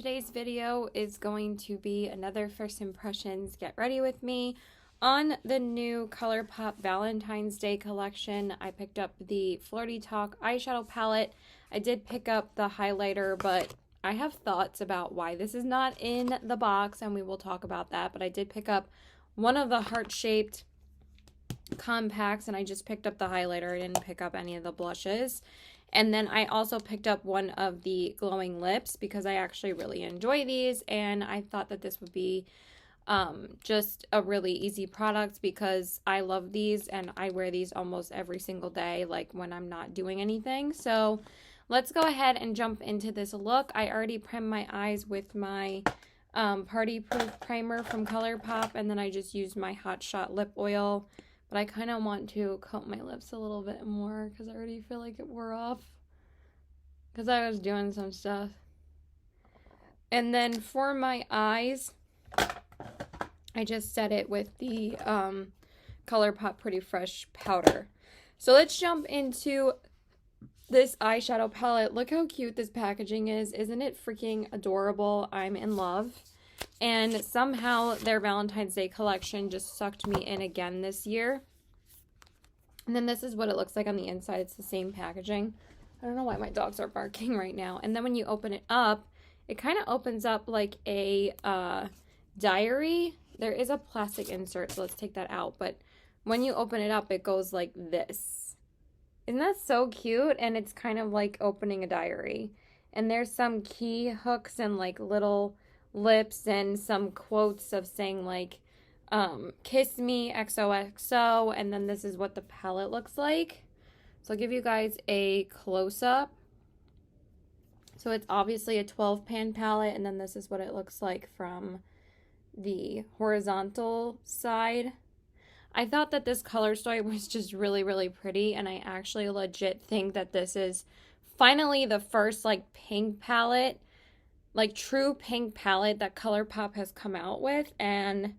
today's video is going to be another first impressions get ready with me on the new Colourpop Valentine's Day collection. I picked up the Flirty Talk eyeshadow palette. I did pick up the highlighter, but I have thoughts about why this is not in the box, and we will talk about that. But I did pick up one of the heart-shaped compacts, and I just picked up the highlighter. I didn't pick up any of the blushes. And then I also picked up one of the glowing lips because I actually really enjoy these, and I thought that this would be just a really easy product because I love these and I wear these almost every single day, like when I'm not doing anything. So let's go ahead and jump into this look. I already primed my eyes with my Party Proof primer from Colourpop, and then I just used my Hot Shot lip oil. But I kind of want to coat my lips a little bit more because I already feel like it wore off because I was doing some stuff. And then for my eyes, I just set it with the Colourpop Pretty Fresh powder. So let's jump into this eyeshadow palette. Look how cute this packaging is. Isn't it freaking adorable? I'm in love. And somehow their Valentine's Day collection just sucked me in again this year. And then this is what it looks like on the inside. It's the same packaging. I don't know why my dogs are barking right now. And then when you open it up, it kind of opens up like a diary. There is a plastic insert, so let's take that out. But when you open it up, it goes like this. Isn't that so cute? And it's kind of like opening a diary. And there's some key hooks and like little lips and some quotes of saying like kiss me XOXO, and then this is what the palette looks like. So I'll give you guys a close-up. So it's obviously a 12 pan palette, and then this is what it looks like from the horizontal side. I thought that this color story was just really pretty, and I actually legit think that this is finally the first like pink palette, like true pink palette that Colourpop has come out with, and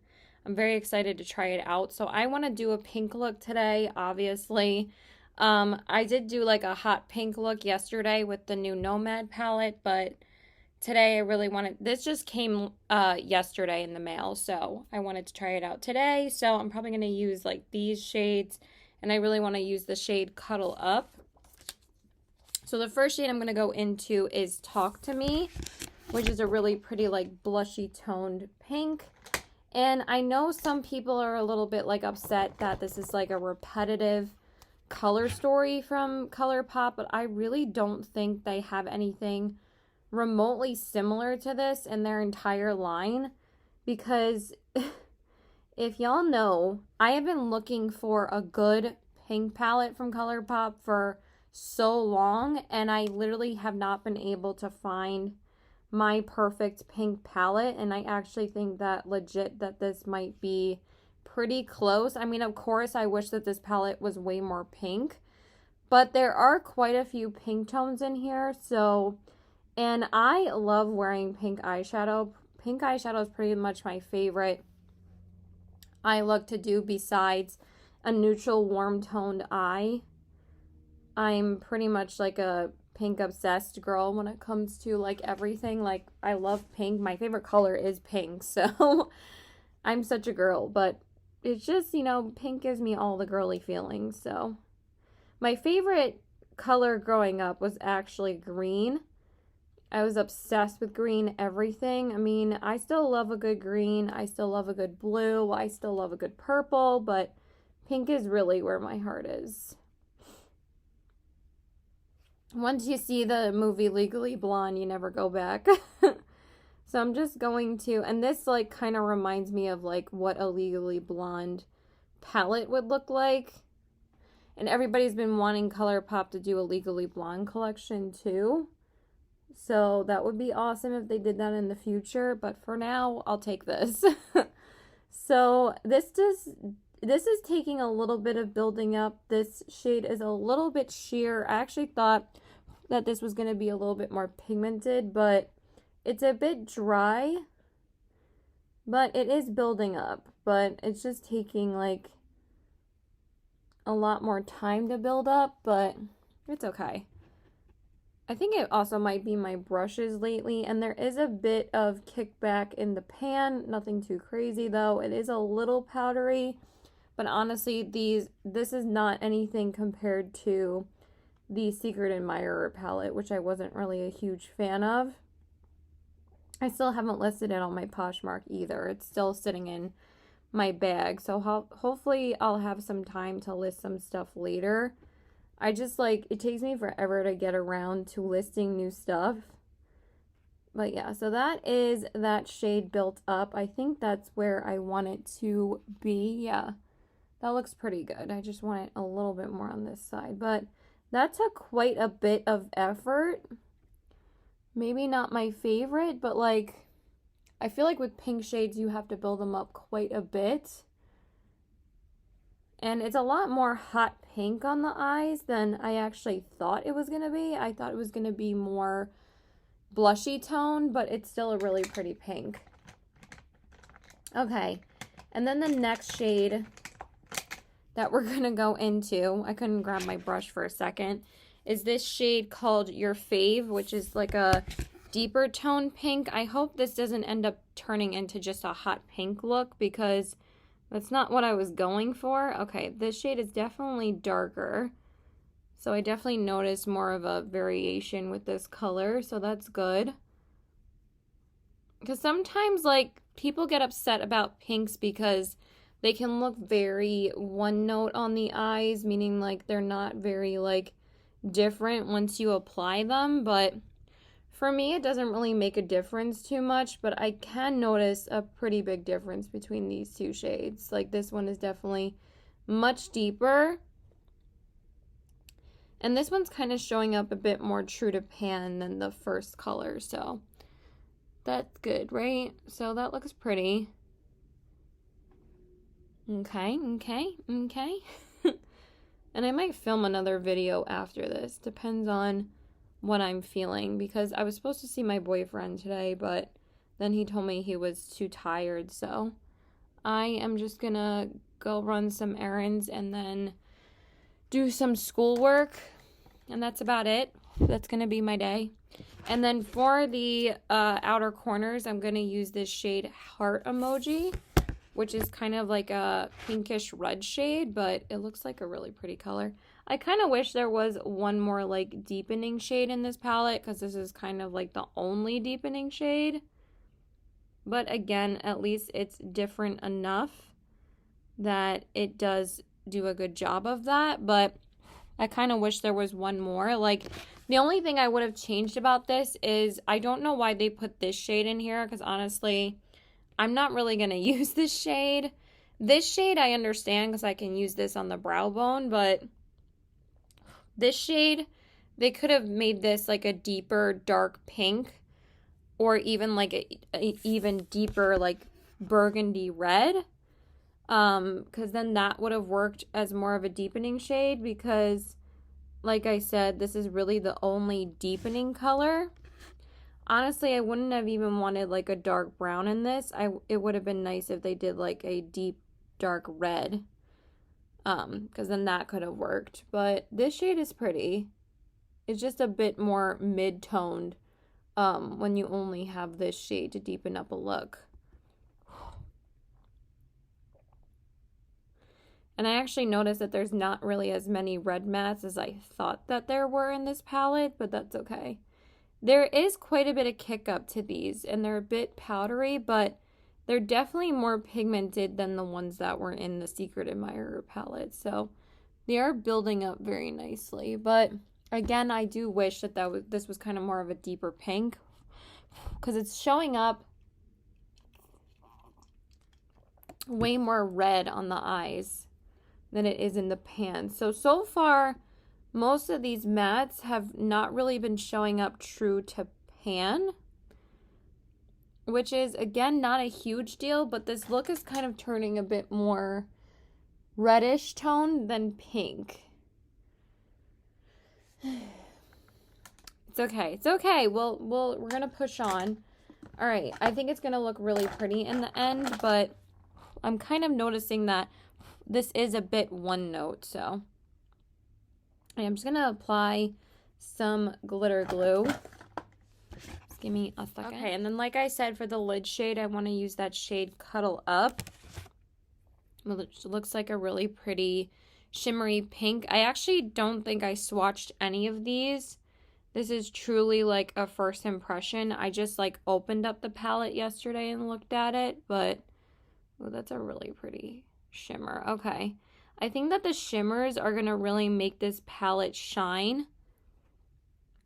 I'm very excited to try it out. So I want to do a pink look today, obviously. I did do like a hot pink look yesterday with the new Nomad palette, but today I really wanted, this just came yesterday in the mail, so I wanted to try it out today. So I'm probably going to use like these shades, and I really want to use the shade Cuddle Up. So the first shade I'm going to go into is Talk to Me, which is a really pretty like blushy toned pink. And I know some people are a little bit like upset that this is like a repetitive color story from Colourpop, but I really don't think they have anything remotely similar to this in their entire line, because if y'all know, I have been looking for a good pink palette from Colourpop for so long, and I literally have not been able to find my perfect pink palette, and I actually think that legit that this might be pretty close. I mean, of course, I wish that this palette was way more pink, but there are quite a few pink tones in here, so, and I love wearing pink eyeshadow. Pink eyeshadow is pretty much my favorite eye look to do besides a neutral warm toned eye. I'm pretty much like a pink obsessed girl when it comes to like everything. Like, I love pink. My favorite color is pink, so I'm such a girl, but it's just, you know, pink gives me all the girly feelings. So my favorite color growing up was actually green. I was obsessed with green everything. I mean, I still love a good green, I still love a good blue, I still love a good purple, but pink is really where my heart is. Once you see the movie Legally Blonde, you never go back. So I'm just going to, and this like kind of reminds me of like what a Legally Blonde palette would look like. And everybody's been wanting Colourpop to do a Legally Blonde collection too. So that would be awesome if they did that in the future, but for now, I'll take this. So this is taking a little bit of building up. This shade is a little bit sheer. I actually thought that this was going to be a little bit more pigmented, but it's a bit dry. But it is building up, but it's just taking like a lot more time to build up, but it's okay. I think it also might be my brushes lately, and there is a bit of kickback in the pan. Nothing too crazy though. It is a little powdery, but honestly, this is not anything compared to the Secret Admirer palette, which I wasn't really a huge fan of. I still haven't listed it on my Poshmark either. It's still sitting in my bag, so hopefully I'll have some time to list some stuff later. I just like, it takes me forever to get around to listing new stuff. But yeah, so that is that shade Built Up. I think that's where I want it to be. Yeah, that looks pretty good. I just want it a little bit more on this side. But that took quite a bit of effort. Maybe not my favorite, but like, I feel like with pink shades, you have to build them up quite a bit. And it's a lot more hot pink on the eyes than I actually thought it was going to be. I thought it was going to be more blushy tone, but it's still a really pretty pink. Okay, and then the next shade that we're going to go into, I couldn't grab my brush for a second, is this shade called Your Fave, which is like a deeper tone pink. I hope this doesn't end up turning into just a hot pink look, because that's not what I was going for. Okay, this shade is definitely darker. So I definitely noticed more of a variation with this color, so that's good. Because sometimes, like, people get upset about pinks because they can look very one note on the eyes, meaning, like, they're not very, like, different once you apply them, but for me, it doesn't really make a difference too much, but I can notice a pretty big difference between these two shades. Like, this one is definitely much deeper. And this one's kind of showing up a bit more true to pan than the first color, so that's good, right? So that looks pretty. Okay. And I might film another video after this. Depends on what I'm feeling, because I was supposed to see my boyfriend today, but then he told me he was too tired, so I am just gonna go run some errands and then do some schoolwork, and that's about it. That's gonna be my day. And then for the outer corners, I'm gonna use this shade Heart Emoji, which is kind of like a pinkish red shade, but it looks like a really pretty color. I kind of wish there was one more like deepening shade in this palette, because this is kind of like the only deepening shade. But again, at least it's different enough that it does do a good job of that. But I kind of wish there was one more. Like, the only thing I would have changed about this is I don't know why they put this shade in here, because honestly, I'm not really going to use this shade. This shade I understand because I can use this on the brow bone, but this shade, they could have made this like a deeper dark pink, or even like a even deeper like burgundy red, because then that would have worked as more of a deepening shade, because like I said, this is really the only deepening color. Honestly, I wouldn't have even wanted like a dark brown in this. It would have been nice if they did like a deep dark red, because then that could have worked. But this shade is pretty. It's just a bit more mid-toned when you only have this shade to deepen up a look. And I actually noticed that there's not really as many red mattes as I thought that there were in this palette, but that's okay. There is quite a bit of kick up to these, and they're a bit powdery, but they're definitely more pigmented than the ones that were in the Secret Admirer palette. So they are building up very nicely. But again, I do wish that this was kind of more of a deeper pink, because it's showing up way more red on the eyes than it is in the pan. So far, most of these mattes have not really been showing up true to pan, which is, again, not a huge deal, but this look is kind of turning a bit more reddish tone than pink. It's okay. We're gonna push on. All right, I think it's gonna look really pretty in the end, but I'm kind of noticing that this is a bit one note, so I'm just gonna apply some glitter glue. Just give me a second. Okay, and then like I said, for the lid shade, I want to use that shade Cuddle Up. It looks like a really pretty shimmery pink. I actually don't think I swatched any of these. This is truly like a first impression. I just like opened up the palette yesterday and looked at it, but oh, that's a really pretty shimmer. Okay. I think that the shimmers are going to really make this palette shine,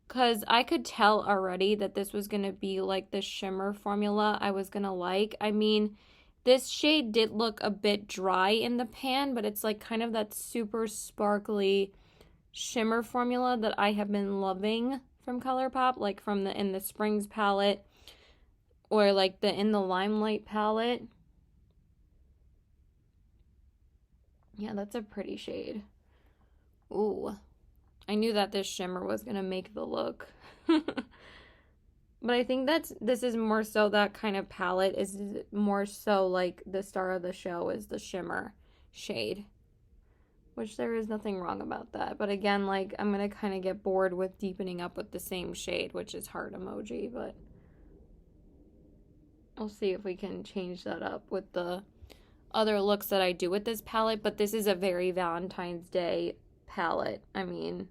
because I could tell already that this was going to be like the shimmer formula I was going to like. I mean, this shade did look a bit dry in the pan, but it's like kind of that super sparkly shimmer formula that I have been loving from Colourpop, like from the In the Springs palette or like the In the Limelight palette. Yeah, that's a pretty shade. Ooh, I knew that this shimmer was gonna make the look. But I think this is more so that kind of palette is more so like the star of the show is the shimmer shade, which there is nothing wrong about that. But again, like I'm going to kind of get bored with deepening up with the same shade, which is heart emoji, but we'll see if we can change that up with the other looks that I do with this palette. But this is a very Valentine's Day palette. I mean,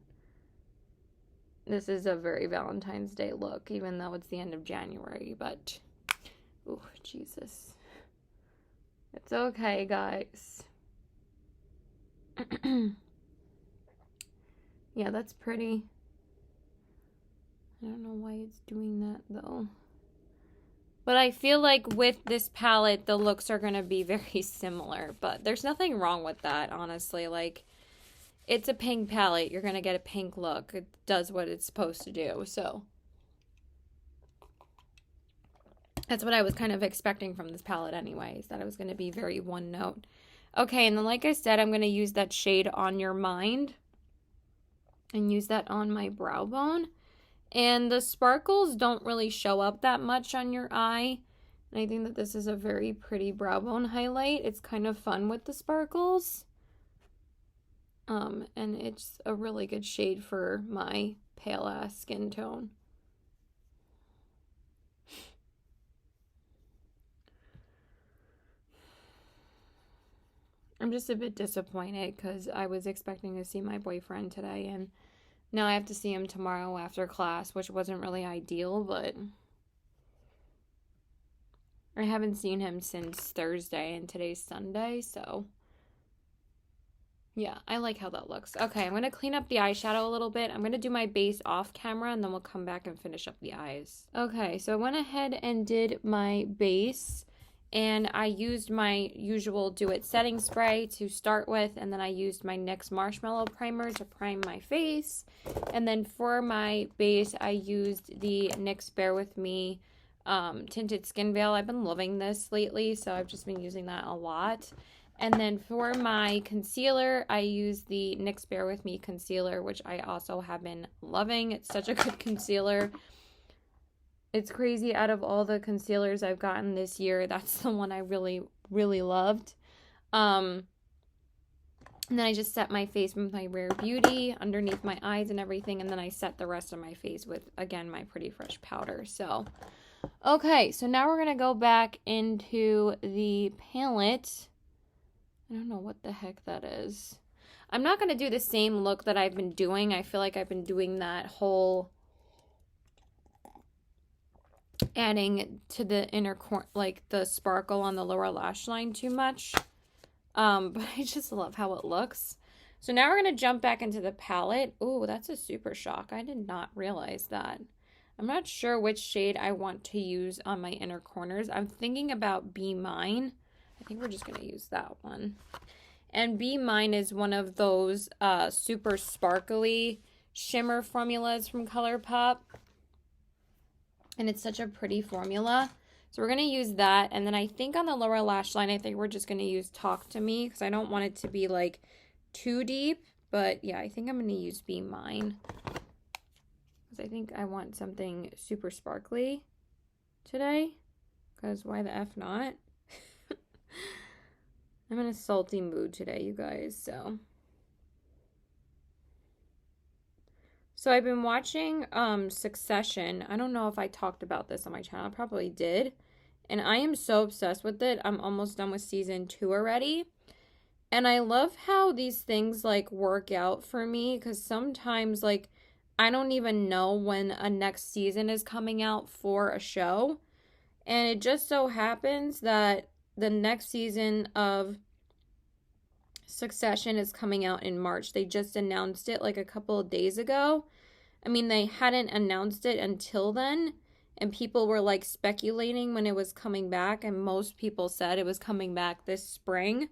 this is a very Valentine's Day look, even though it's the end of January, but oh, Jesus. It's okay, guys. Yeah, that's pretty. I don't know why it's doing that, though. But I feel like with this palette, the looks are going to be very similar, but there's nothing wrong with that, honestly. Like, it's a pink palette. You're going to get a pink look. It does what it's supposed to do. So that's what I was kind of expecting from this palette anyways, that it was going to be very one note. Okay, and then like I said, I'm going to use that shade On Your Mind and use that on my brow bone. And the sparkles don't really show up that much on your eye. And I think that this is a very pretty brow bone highlight. It's kind of fun with the sparkles. And it's a really good shade for my pale ass skin tone. I'm just a bit disappointed because I was expecting to see my boyfriend today, and now I have to see him tomorrow after class, which wasn't really ideal, but I haven't seen him since Thursday, and today's Sunday, so yeah, I like how that looks. Okay, I'm going to clean up the eyeshadow a little bit. I'm going to do my base off camera, and then we'll come back and finish up the eyes. Okay, so I went ahead and did my base, and I used my usual Do It setting spray to start with, and then I used my NYX Marshmallow Primer to prime my face. And then for my base, I used the NYX Bear With Me Tinted Skin Veil. I've been loving this lately, so I've just been using that a lot. And then for my concealer, I used the NYX Bear With Me concealer, which I also have been loving. It's such a good concealer. It's crazy, out of all the concealers I've gotten this year, that's the one I really, really loved. And then I just set my face with my Rare Beauty underneath my eyes and everything. And then I set the rest of my face with, again, my Pretty Fresh powder. So, okay, so now we're going to go back into the palette. I don't know what the heck that is. I'm not going to do the same look that I've been doing. I feel like I've been doing that whole adding to the inner corner, like the sparkle on the lower lash line too much. But I just love how it looks. So now we're going to jump back into the palette. Ooh, that's a super shock. I did not realize that. I'm not sure which shade I want to use on my inner corners. I'm thinking about Be Mine. I think we're just going to use that one. And Be Mine is one of those super sparkly shimmer formulas from Colourpop. And it's such a pretty formula. So we're going to use that. And then I think on the lower lash line, I think we're just going to use Talk to Me, because I don't want it to be like too deep. But yeah, I think I'm going to use Be Mine, because I think I want something super sparkly today. Because why the F not? I'm in a salty mood today, you guys. So So I've been watching Succession. I don't know if I talked about this on my channel. I probably did. And I am so obsessed with it. I'm almost done with season 2 already. And I love how these things like work out for me, because sometimes like I don't even know when a next season is coming out for a show. And it just so happens that the next season of Succession is coming out in March. They just announced it like a couple of days ago. I mean, they hadn't announced it until then, and people were like speculating when it was coming back, and most people said it was coming back this spring.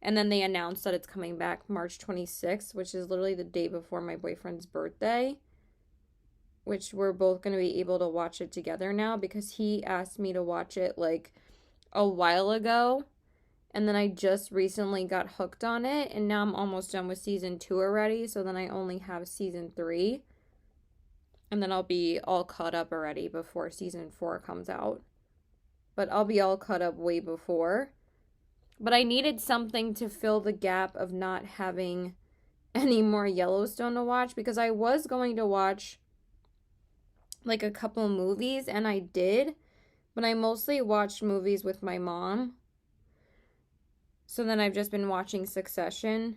And then they announced that it's coming back March 26th, which is literally the day before my boyfriend's birthday, which we're both going to be able to watch it together now because he asked me to watch it like a while ago. And then I just recently got hooked on it, and now I'm almost done with season 2 already, so then I only have season 3. And then I'll be all caught up already before season 4 comes out. But I'll be all caught up way before. But I needed something to fill the gap of not having any more Yellowstone to watch, because I was going to watch like a couple movies, and I did, but I mostly watched movies with my mom. So then I've just been watching Succession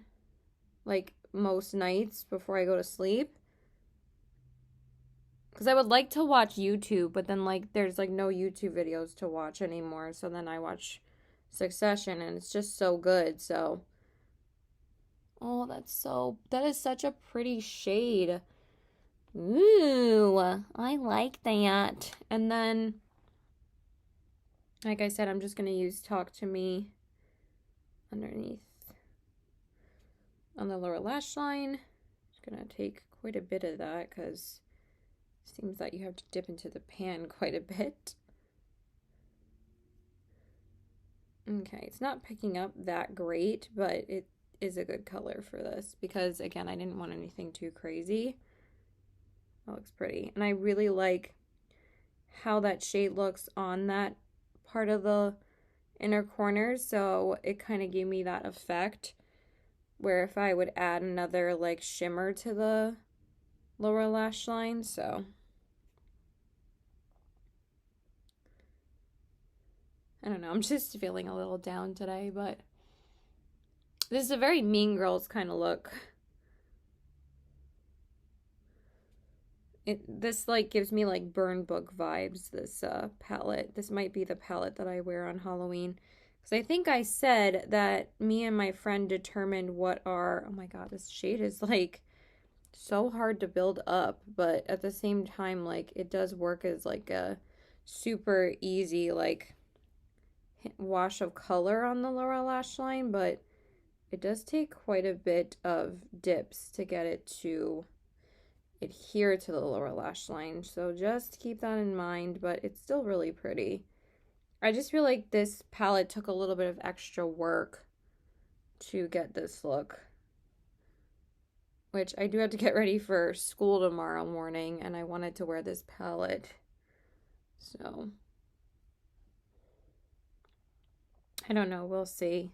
like most nights before I go to sleep. Because I would like to watch YouTube, but then like there's like no YouTube videos to watch anymore. So then I watch Succession, and it's just so good. So, oh, that is such a pretty shade. Ooh, I like that. And then, like I said, I'm just going to use Talk to Me underneath on the lower lash line. Just going to take quite a bit of that because it seems that you have to dip into the pan quite a bit. Okay, it's not picking up that great, but it is a good color for this because, again, I didn't want anything too crazy. That looks pretty. And I really like how that shade looks on that part of the inner corner, so it kind of gave me that effect where if I would add another like shimmer to the lower lash line. So I don't know, I'm just feeling a little down today, but this is a very Mean Girls kind of look. This like gives me like burn book vibes, this palette. This might be the palette that I wear on Halloween. Because I think I said that me and my friend determined what our... Oh my god, this shade is like so hard to build up. But at the same time, like it does work as like a super easy like wash of color on the lower lash line. But it does take quite a bit of dips to get it to adhere to the lower lash line, so just keep that in mind, but it's still really pretty. I just feel like this palette took a little bit of extra work to get this look, which I do have to get ready for school tomorrow morning, and I wanted to wear this palette, so I don't know, we'll see.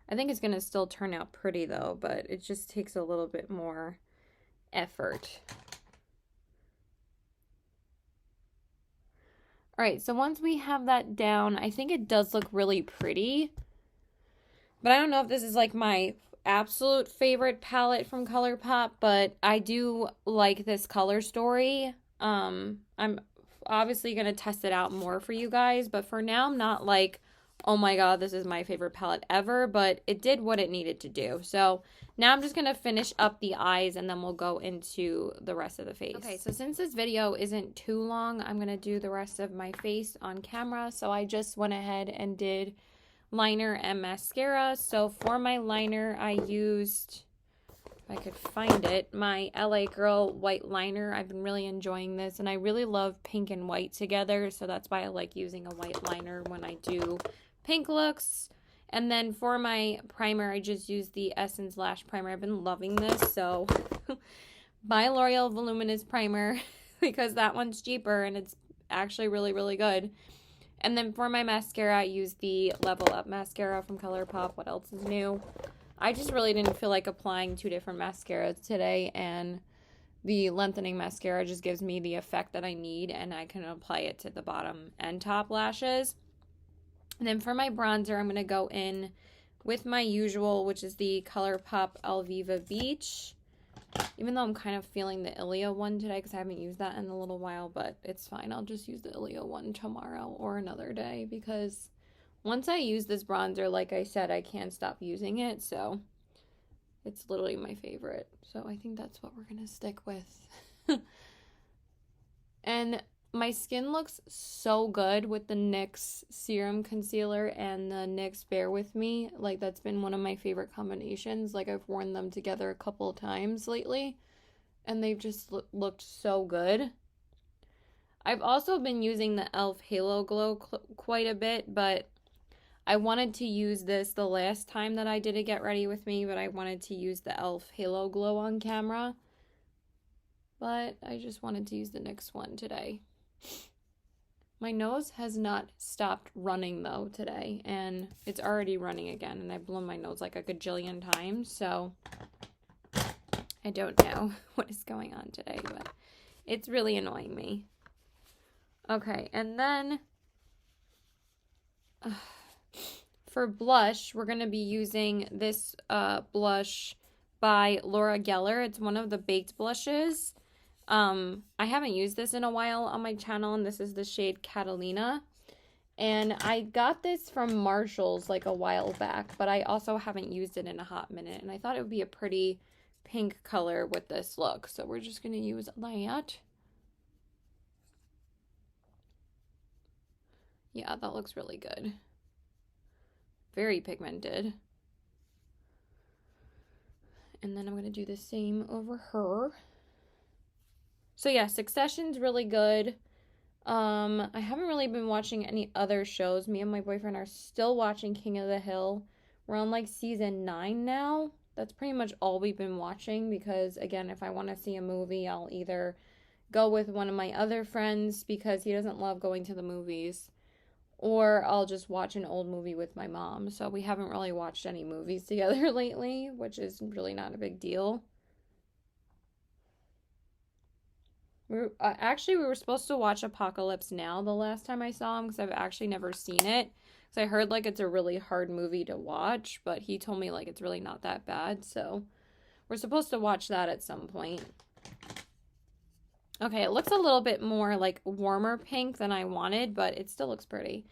I think it's gonna still turn out pretty though, but it just takes a little bit more effort. All right, so once we have that down, I think it does look really pretty. But I don't know if this is like my absolute favorite palette from Colourpop, but I do like this color story. I'm obviously going to test it out more for you guys, but for now I'm not like, oh my god, this is my favorite palette ever, but it did what it needed to do. So now I'm just going to finish up the eyes, and then we'll go into the rest of the face. Okay, so since this video isn't too long, I'm going to do the rest of my face on camera. So I just went ahead and did liner and mascara. So for my liner, I used, if I could find it, my LA Girl white liner. I've been really enjoying this, and I really love pink and white together. So that's why I like using a white liner when I do pink looks. And then for my primer, I just used the Essence Lash Primer. I've been loving this, so buy L'Oreal Voluminous Primer because that one's cheaper and it's actually really, really good. And then for my mascara, I used the Level Up Mascara from Colourpop. What else is new? I just really didn't feel like applying 2 different mascaras today, and the lengthening mascara just gives me the effect that I need, and I can apply it to the bottom and top lashes. And then for my bronzer, I'm going to go in with my usual, which is the Colourpop Alviva Beach. Even though I'm kind of feeling the Ilia one today because I haven't used that in a little while, but it's fine. I'll just use the Ilia one tomorrow or another day because once I use this bronzer, like I said, I can't stop using it. So it's literally my favorite. So I think that's what we're going to stick with. And my skin looks so good with the NYX Serum Concealer and the NYX Bear With Me. Like, that's been one of my favorite combinations. Like, I've worn them together a couple of times lately, and they've just looked so good. I've also been using the e.l.f. Halo Glow quite a bit, but I wanted to use this the last time that I did a Get Ready With Me, but I wanted to use the e.l.f. Halo Glow on camera. But I just wanted to use the NYX one today. My nose has not stopped running though today, and it's already running again, and I've blown my nose like a gajillion times, so I don't know what is going on today, but it's really annoying me. Okay, and then for blush, we're going to be using this blush by Laura Geller. It's one of the baked blushes. I haven't used this in a while on my channel, and this is the shade Catalina. And I got this from Marshall's like a while back, but I also haven't used it in a hot minute. And I thought it would be a pretty pink color with this look. So we're just going to use that. Yeah, that looks really good. Very pigmented. And then I'm going to do the same over her. So yeah, Succession's really good. I haven't really been watching any other shows. Me and my boyfriend are still watching King of the Hill. We're on like season 9 now. That's pretty much all we've been watching because, again, if I want to see a movie, I'll either go with one of my other friends because he doesn't love going to the movies, or I'll just watch an old movie with my mom. So we haven't really watched any movies together lately, which is really not a big deal. We were supposed to watch Apocalypse Now the last time I saw him because I've actually never seen it. Because I heard like it's a really hard movie to watch, but he told me like it's really not that bad. So we're supposed to watch that at some point. Okay, it looks a little bit more like warmer pink than I wanted, but it still looks pretty.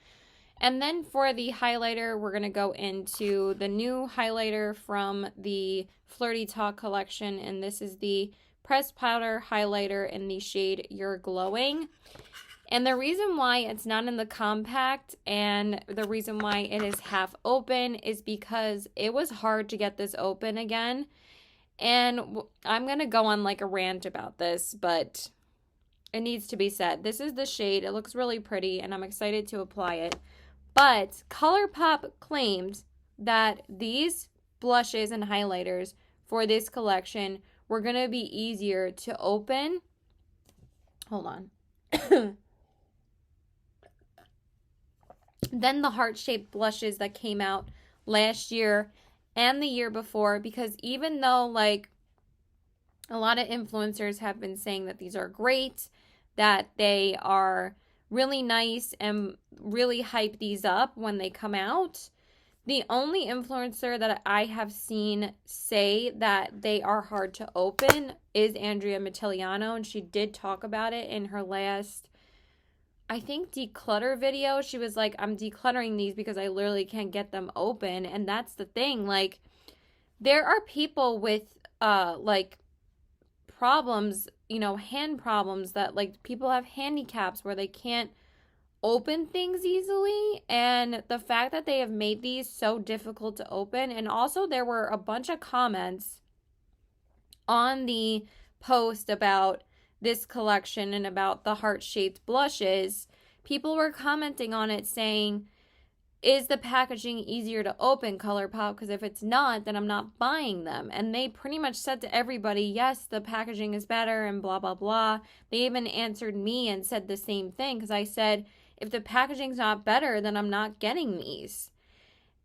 And then for the highlighter, we're going to go into the new highlighter from the Flirty Talk collection, and this is the pressed powder highlighter in the shade You're Glowing. And the reason why it's not in the compact and the reason why it is half open is because it was hard to get this open again. And I'm going to go on like a rant about this, but it needs to be said. This is the shade. It looks really pretty and I'm excited to apply it. But Colourpop claimed that these blushes and highlighters for this collection were going to be easier to open. Hold on. Then the heart-shaped blushes that came out last year and the year before, because even though like a lot of influencers have been saying that these are great, that they are really nice and really hype these up when they come out, the only influencer that I have seen say that they are hard to open is Andrea Mattiliano, and she did talk about it in her last, I think, declutter video. She was like, I'm decluttering these because I literally can't get them open. And that's the thing, like, there are people with like problems, you know, hand problems, that like people have handicaps where they can't open things easily, and the fact that they have made these so difficult to open. And also there were a bunch of comments on the post about this collection and about the heart-shaped blushes. People were commenting on it saying, is the packaging easier to open, Colourpop? Because if it's not, then I'm not buying them. And they pretty much said to everybody, yes, the packaging is better and blah, blah, blah. They even answered me and said the same thing, because I said, if the packaging's not better, then I'm not getting these.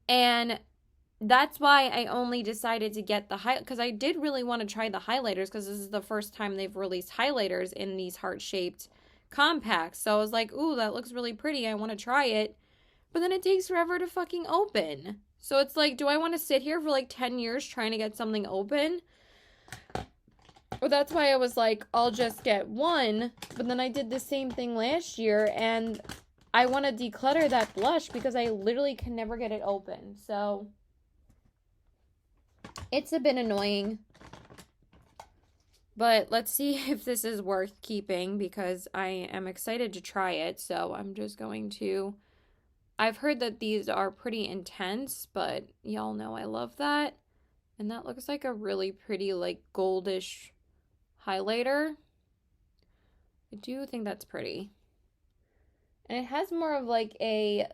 And that's why I only decided to get the because I did really want to try the highlighters, because this is the first time they've released highlighters in these heart-shaped compacts. So I was like, ooh, that looks really pretty. I want to try it. But then it takes forever to fucking open. So it's like, do I want to sit here for like 10 years trying to get something open? Well, that's why I was like, I'll just get one. But then I did the same thing last year, and I want to declutter that blush because I literally can never get it open. So it's a bit annoying. But let's see if this is worth keeping, because I am excited to try it. So I'm just going to... I've heard that these are pretty intense, but y'all know I love that. And that looks like a really pretty, like, goldish highlighter. I do think that's pretty. And it has more of like a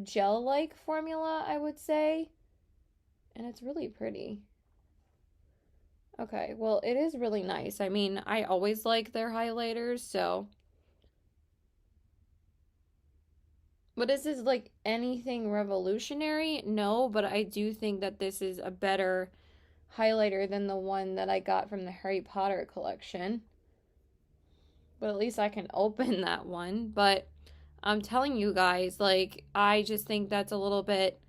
gel-like formula, I would say. And it's really pretty. Okay, well, it is really nice. I mean, I always like their highlighters, so... But is this like anything revolutionary? No, but I do think that this is a better highlighter than the one that I got from the Harry Potter collection. But at least I can open that one. But I'm telling you guys, like, I just think that's a little bit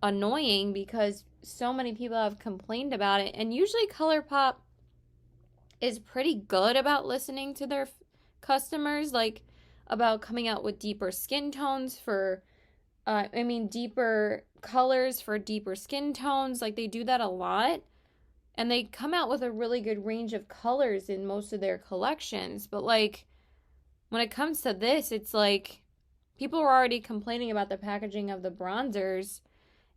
annoying because so many people have complained about it. And usually Colourpop is pretty good about listening to their customers, like, about coming out with deeper skin tones for, deeper colors for deeper skin tones. Like, they do that a lot. And they come out with a really good range of colors in most of their collections. But, like, when it comes to this, it's like people were already complaining about the packaging of the bronzers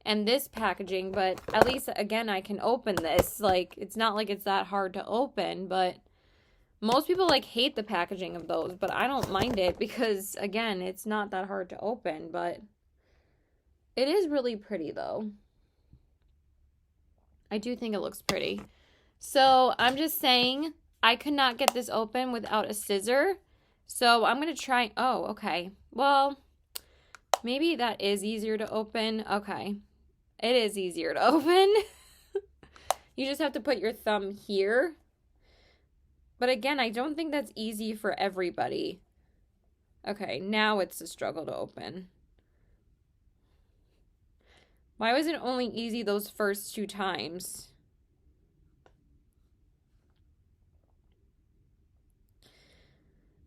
and this packaging. But at least, again, I can open this. Like, it's not like it's that hard to open, but... Most people, like, hate the packaging of those, but I don't mind it because, again, it's not that hard to open, but it is really pretty, though. I do think it looks pretty. So, I'm just saying, I could not get this open without a scissor, so I'm going to try... Oh, okay. Well, maybe that is easier to open. Okay. It is easier to open. You just have to put your thumb here. But again, I don't think that's easy for everybody. Okay, now it's a struggle to open. Why was it only easy those first 2 times?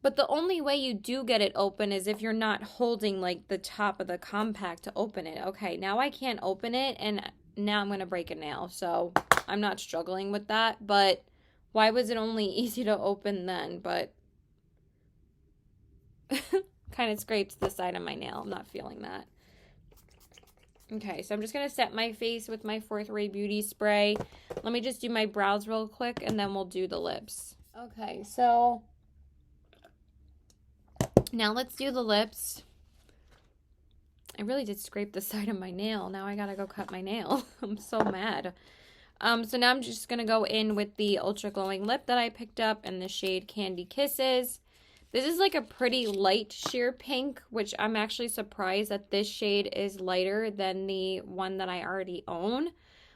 But the only way you do get it open is if you're not holding, like, the top of the compact to open it. Okay, now I can't open it, and now I'm going to break a nail. So I'm not struggling with that, but... Why was it only easy to open then? But kind of scraped the side of my nail. I'm not feeling that. Okay, so I'm just going to set my face with my Fourth Ray Beauty Spray. Let me just do my brows real quick, and then we'll do the lips. Okay, so now let's do the lips. I really did scrape the side of my nail. Now I got to go cut my nail. I'm so mad. So now I'm just going to go in with the Ultra Glowing Lip that I picked up in the shade Candy Kisses. This is like a pretty light sheer pink, which I'm actually surprised that this shade is lighter than the one that I already own.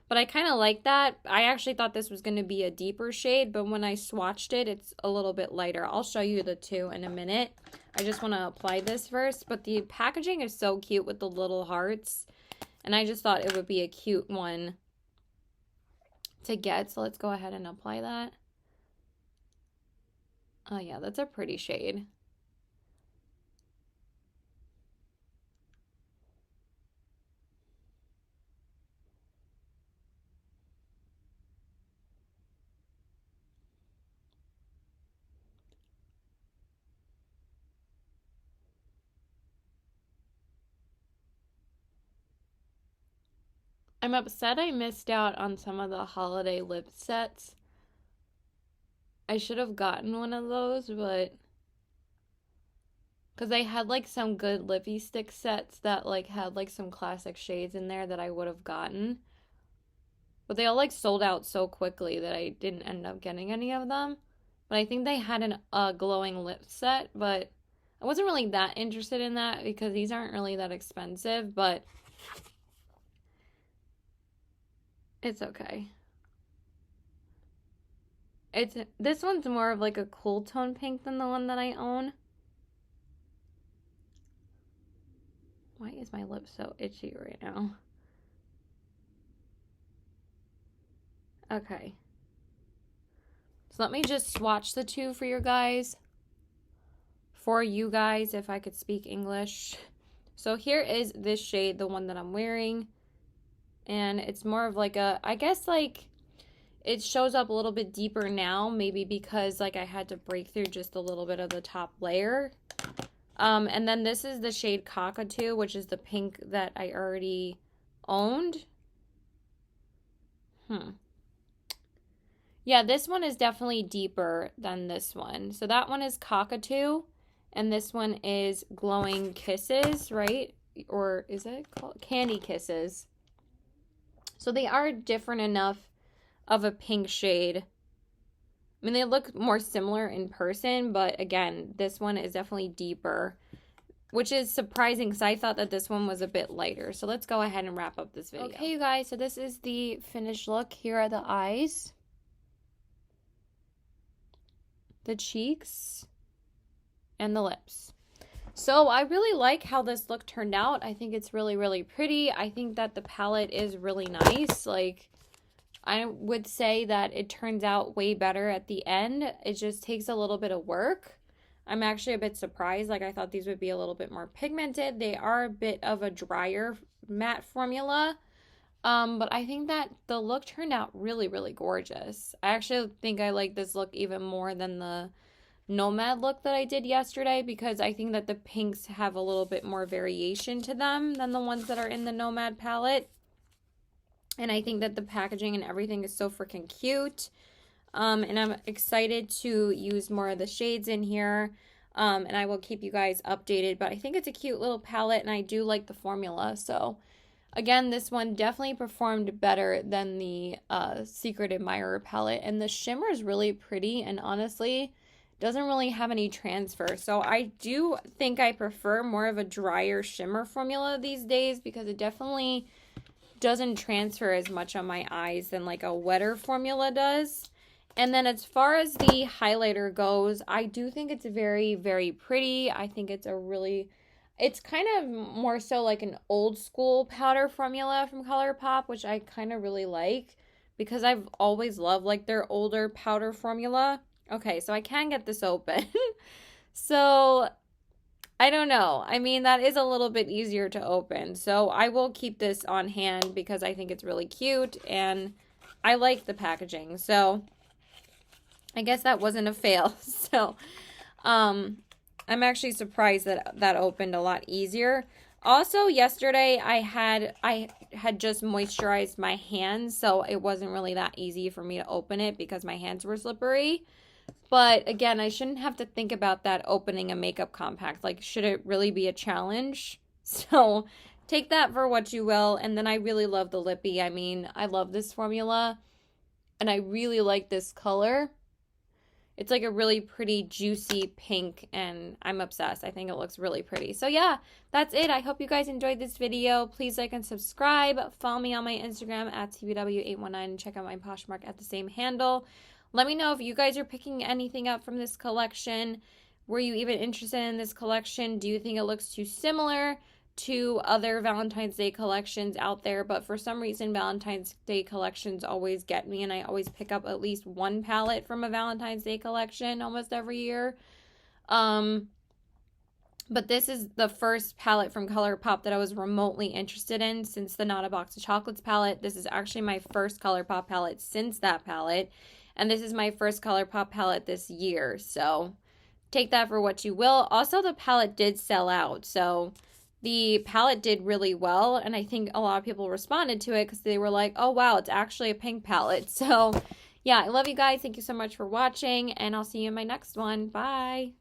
But I kind of like that. I actually thought this was going to be a deeper shade, but when I swatched it, it's a little bit lighter. I'll show you the two in a minute. I just want to apply this first, but the packaging is so cute with the little hearts, and I just thought it would be a cute one to get. So let's go ahead and apply that. Oh yeah, that's a pretty shade. I'm upset I missed out on some of the holiday lip sets. I should have gotten one of those, but... Because they had, like, some good lippy stick sets that, like, had, like, some classic shades in there that I would have gotten. But they all, like, sold out so quickly that I didn't end up getting any of them. But I think they had a glowing lip set, but I wasn't really that interested in that because these aren't really that expensive, but... It's okay. This one's more of like a cool tone pink than the one that I own. Why is my lip so itchy right now? Okay. So let me just swatch the two for you guys. For you guys, if I could speak English. So here is this shade, the one that I'm wearing. And it's more of like a, I guess like, it shows up a little bit deeper now, maybe because like I had to break through just a little bit of the top layer. And then this is the shade Cockatoo, which is the pink that I already owned. Yeah, this one is definitely deeper than this one. So that one is Cockatoo, and this one is Glowing Kisses, right? Or is it called Candy Kisses? So they are different enough of a pink shade. I mean, they look more similar in person, but again, this one is definitely deeper, which is surprising because I thought that this one was a bit lighter. So let's go ahead and wrap up this video. Okay, you guys, so this is the finished look. Here are the eyes, the cheeks, and the lips. So I really like how this look turned out. I think it's really, really pretty. I think that the palette is really nice. Like, I would say that it turns out way better at the end. It just takes a little bit of work. I'm actually a bit surprised. Like, I thought these would be a little bit more pigmented. They are a bit of a drier matte formula. But I think that the look turned out really, really gorgeous. I actually think I like this look even more than the Nomad look that I did yesterday, because I think that the pinks have a little bit more variation to them than the ones that are in the Nomad palette. And I think that the packaging and everything is so freaking cute. And I'm excited to use more of the shades in here. And I will keep you guys updated. But I think it's a cute little palette, and I do like the formula. So, again, this one definitely performed better than the Secret Admirer palette. And the shimmer is really pretty, and honestly, doesn't really have any transfer. So I do think I prefer more of a drier shimmer formula these days, because it definitely doesn't transfer as much on my eyes than like a wetter formula does. And then as far as the highlighter goes, I do think it's very, very pretty. I think it's it's kind of more so like an old school powder formula from Colourpop, which I kind of really like, because I've always loved like their older powder formula. Okay, so I can get this open. So I don't know. I mean, that is a little bit easier to open. So I will keep this on hand because I think it's really cute and I like the packaging. So I guess that wasn't a fail. So I'm actually surprised that that opened a lot easier. Also, yesterday I had just moisturized my hands, so it wasn't really that easy for me to open it because my hands were slippery. But again, I shouldn't have to think about that opening a makeup compact. Like, should it really be a challenge? So take that for what you will. And then I really love the lippie. I mean, I love this formula and I really like this color. It's like a really pretty juicy pink and I'm obsessed. I think it looks really pretty. So yeah, that's it. I hope you guys enjoyed this video. Please like and subscribe. Follow me on my Instagram at TBW819 and check out my Poshmark at the same handle. Let me know if you guys are picking anything up from this collection. Were you even interested in this collection? Do you think it looks too similar to other Valentine's Day collections out there? But for some reason, Valentine's Day collections always get me, and I always pick up at least one palette from a Valentine's Day collection almost every year. But this is the first palette from Colourpop that I was remotely interested in since the Not a Box of Chocolates palette. This is actually my first Colourpop palette since that palette. And this is my first Colourpop palette this year. So take that for what you will. Also, the palette did sell out. So the palette did really well. And I think a lot of people responded to it because they were like, oh, wow, it's actually a pink palette. So yeah, I love you guys. Thank you so much for watching. And I'll see you in my next one. Bye.